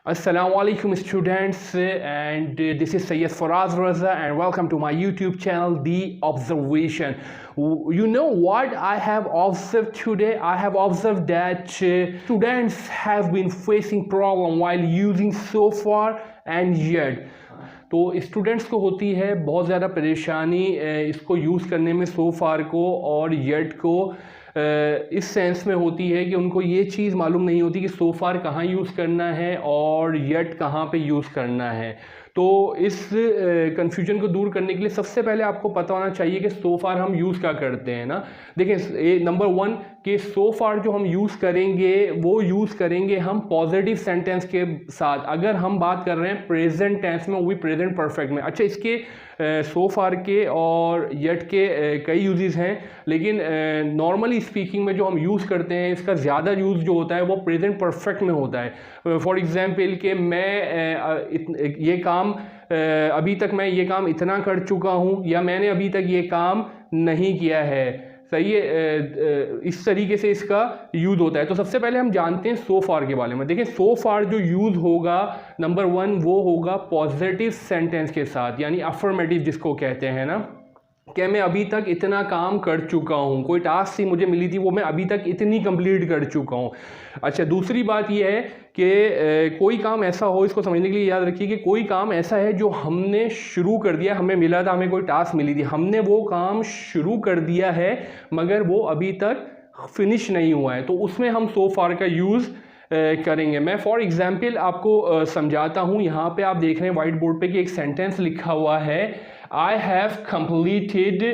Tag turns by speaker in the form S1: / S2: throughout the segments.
S1: Assalamu alaikum students, and this is Sayyid Faraz Raza and welcome to my YouTube channel The Observation. You know what I have observed today? I have observed that students have been facing problem while using so far and yet. तो students को होती है बहुत ज़्यादा परेशानी इसको use करने में सो फार को और येट को इस सेंस में होती है कि उनको ये चीज़ मालूम नहीं होती कि सो फार कहाँ यूज़ करना है और येट कहाँ पे यूज़ करना है। तो इस कन्फ्यूजन को दूर करने के लिए सबसे पहले आपको पता होना चाहिए कि सो फार हम यूज़ क्या करते हैं ना। देखिए नंबर वन कि सो फार जो हम यूज़ करेंगे वो यूज़ करेंगे हम पॉजिटिव सेंटेंस के साथ। अगर हम बात कर रहे हैं प्रेजेंट टेंस में, वो भी प्रेजेंट परफेक्ट में। अच्छा, इसके सो फार के और येट के कई यूजेस हैं, लेकिन नॉर्मली स्पीकिंग में जो हम यूज़ करते हैं इसका ज़्यादा यूज़ जो होता है वो प्रेजेंट परफेक्ट में होता है। फॉर एग्जांपल कि मैं ये काम अभी तक मैं ये काम इतना कर चुका हूँ, या मैंने अभी तक ये काम नहीं किया है। सही है, इस तरीके से इसका यूज़ होता है। तो सबसे पहले हम जानते हैं सो फार के बारे में। देखिए सो फार जो यूज़ होगा नंबर वन वो होगा पॉजिटिव सेंटेंस के साथ, यानी अफर्मेटिव जिसको कहते हैं ना, कि मैं अभी तक इतना काम कर चुका हूँ, कोई टास्क सी मुझे मिली थी वो मैं अभी तक इतनी कंप्लीट कर चुका हूँ। अच्छा, दूसरी बात यह है कि कोई काम ऐसा हो, इसको समझने के लिए याद रखिए कि कोई काम ऐसा है जो हमने शुरू कर दिया, हमें मिला था, हमें कोई टास्क मिली थी, हमने वो काम शुरू कर दिया है मगर वो अभी तक फिनिश नहीं हुआ है, तो उसमें हम सो फार का यूज़ करेंगे। मैं फॉर एग्जांपल आपको समझाता हूँ। यहाँ पे आप देख रहे हैं वाइट बोर्ड पे कि एक सेंटेंस लिखा हुआ है, I have completed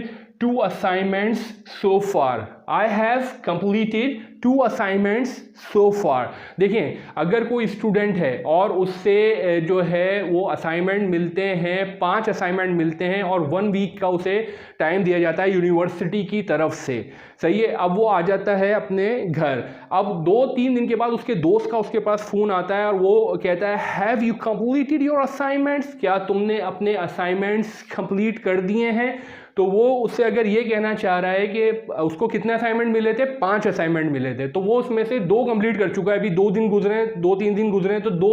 S1: 2 assignments so far. I have completed 2 assignments so far. देखें, अगर कोई स्टूडेंट है और उससे जो है वो असाइनमेंट मिलते हैं, 5 असाइनमेंट मिलते हैं और 1 वीक का उसे टाइम दिया जाता है यूनिवर्सिटी की तरफ से, सही है। अब वो आ जाता है अपने घर। अब 2-3 दिन के बाद उसके दोस्त का उसके पास फ़ोन आता है और वो कहता है have you completed your assignments, क्या तुमने अपने असाइनमेंट्स कंप्लीट कर दिए हैं। तो वो उससे अगर ये कहना चाह रहा है कि उसको कितने असाइनमेंट मिले थे, 5 असाइनमेंट मिले थे, तो वो उसमें से 2 कंप्लीट कर चुका है। अभी 2-3 दिन गुजरे तो 2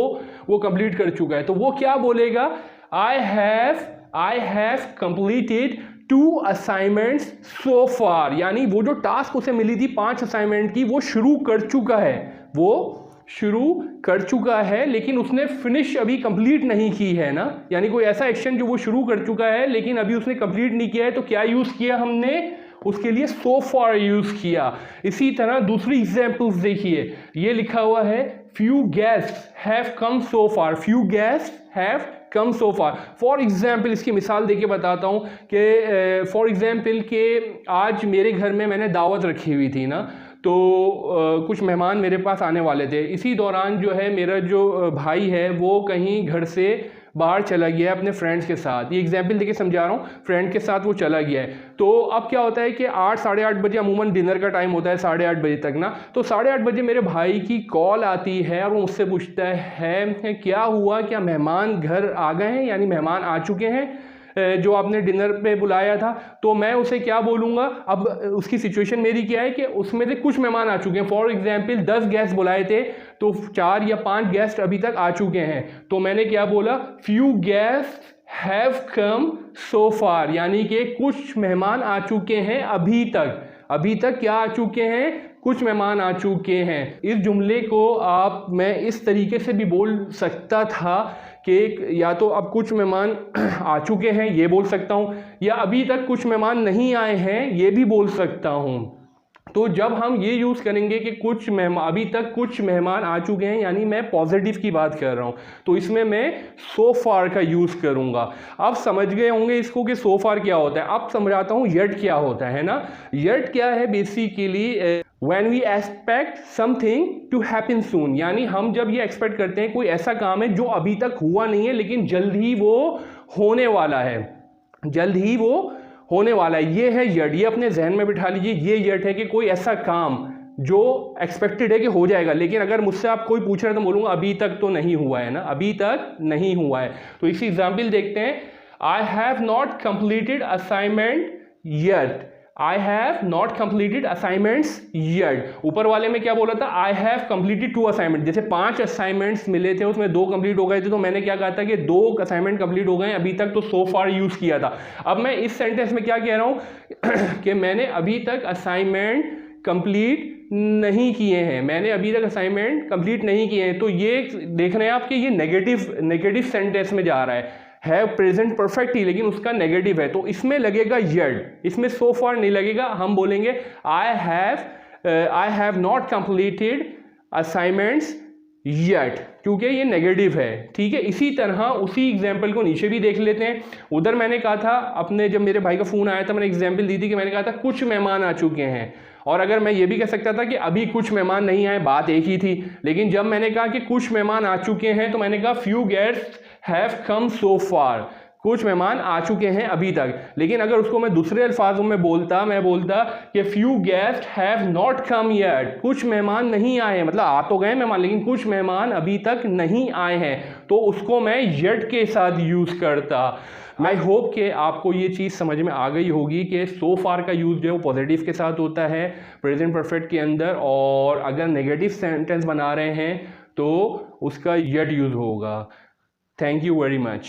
S1: वो कंप्लीट कर चुका है। तो वो क्या बोलेगा, आई हैव कंप्लीटेड 2 असाइनमेंट्स सो फार, यानी वो जो टास्क उसे मिली थी 5 असाइनमेंट की वो शुरू कर चुका है, वो शुरू कर चुका है, लेकिन उसने फिनिश अभी कंप्लीट नहीं की है ना। यानी कोई ऐसा एक्शन जो वो शुरू कर चुका है लेकिन अभी उसने कंप्लीट नहीं किया है, तो क्या यूज़ किया हमने उसके लिए सो फार यूज़ किया। इसी तरह दूसरी एग्जाम्पल्स देखिए, ये लिखा हुआ है few guests have come so far, few guests have come so far. For example इसकी मिसाल देके बताता हूँ कि फॉर एग्जाम्पल के आज मेरे घर में मैंने दावत रखी हुई थी ना, तो कुछ मेहमान मेरे पास आने वाले थे। इसी दौरान जो है मेरा जो भाई है वो कहीं घर से बाहर चला गया है अपने फ्रेंड्स के साथ। ये एग्जाम्पल देके समझा रहा हूँ, फ्रेंड के साथ वो चला गया है। तो अब क्या होता है कि 8-8:30 बजे अमूमन डिनर का टाइम होता है, 8:30 बजे तक ना। तो 8:30 बजे मेरे भाई की कॉल आती है और वो मुझसे पूछता है क्या हुआ, क्या मेहमान घर आ गए हैं, यानी मेहमान आ चुके हैं जो आपने डिनर पे बुलाया था। तो मैं उसे क्या बोलूँगा, अब उसकी सिचुएशन मेरी क्या है कि उसमें से कुछ मेहमान आ चुके हैं। फॉर एग्जांपल 10 गेस्ट बुलाए थे तो 4 या 5 गेस्ट अभी तक आ चुके हैं। तो मैंने क्या बोला, फ्यू गेस्ट हैव कम सो फार, यानी कि कुछ मेहमान आ चुके हैं अभी तक क्या आ चुके हैं, कुछ मेहमान आ चुके हैं। इस जुमले को मैं इस तरीके से भी बोल सकता था कि या तो अब कुछ मेहमान आ चुके हैं ये बोल सकता हूँ, या अभी तक कुछ मेहमान नहीं आए हैं ये भी बोल सकता हूँ। तो जब हम ये यूज़ करेंगे कि अभी तक कुछ मेहमान आ चुके हैं, यानी मैं पॉजिटिव की बात कर रहा हूँ, तो इसमें मैं सो फार का यूज़ करूँगा। अब समझ गए होंगे इसको कि सो फार क्या होता है। अब समझाता हूँ येट क्या होता है ना। येट क्या है basically, When we expect something to happen soon, यानी हम जब ये एक्सपेक्ट करते हैं कोई ऐसा काम है जो अभी तक हुआ नहीं है लेकिन जल्द ही वो होने वाला है, ये है येट। ये अपने जहन में बिठा लीजिए, ये येट है कि कोई ऐसा काम जो एक्सपेक्टेड है कि हो जाएगा, लेकिन अगर मुझसे आप कोई पूछ रहे हैं तो बोलूँगा अभी तक तो नहीं हुआ है ना, अभी तक नहीं हुआ है। तो इसी एग्जाम्पल देखते हैं, I have not completed assignment yet, I have not completed assignments yet. ऊपर वाले में क्या बोला था, आई हैव कंप्लीटेड 2 असाइनमेंट। जैसे 5 असाइनमेंट्स मिले थे उसमें 2 कंप्लीट हो गए थे, तो मैंने क्या कहा था कि 2 असाइनमेंट कंप्लीट हो गए अभी तक, तो सो फार यूज किया था। अब मैं इस सेंटेंस में क्या कह रहा हूं कि मैंने अभी तक असाइनमेंट कंप्लीट नहीं किए हैं, मैंने अभी तक असाइनमेंट कंप्लीट नहीं किए हैं। तो ये देख रहे हैं आप कि ये नेगेटिव सेंटेंस में जा रहा है प्रेजेंट परफेक्ट ही, लेकिन उसका नेगेटिव है, तो इसमें लगेगा येट, इसमें सो फार नहीं लगेगा। हम बोलेंगे I have not completed assignments yet, क्योंकि ये नेगेटिव है। ठीक है, इसी तरह उसी एग्जाम्पल को नीचे भी देख लेते हैं। उधर मैंने कहा था, अपने जब मेरे भाई का फ़ोन आया था मैंने एग्जाम्पल दी थी कि मैंने कहा था कुछ मेहमान आ चुके हैं, और अगर मैं ये भी कह सकता था कि अभी कुछ मेहमान नहीं आए, बात एक ही थी। लेकिन जब मैंने कहा कि कुछ मेहमान आ चुके हैं तो मैंने कहा फ्यू गेस्ट्स हैव कम सो फार, कुछ मेहमान आ चुके हैं अभी तक। लेकिन अगर उसको मैं दूसरे अल्फाजों में बोलता, मैं बोलता कि few guest have not come yet, कुछ मेहमान नहीं आए हैं, मतलब आ तो गए मेहमान लेकिन कुछ मेहमान अभी तक नहीं आए हैं, तो उसको मैं येट के साथ यूज़ करता। आई होप कि आपको ये चीज़ समझ में आ गई होगी कि सो फार का यूज़ जो है वो पॉजिटिव के साथ होता है प्रेजेंट परफेक्ट के अंदर, और अगर नेगेटिव सेंटेंस बना रहे हैं तो उसका येट यूज़ होगा। Thank you very much.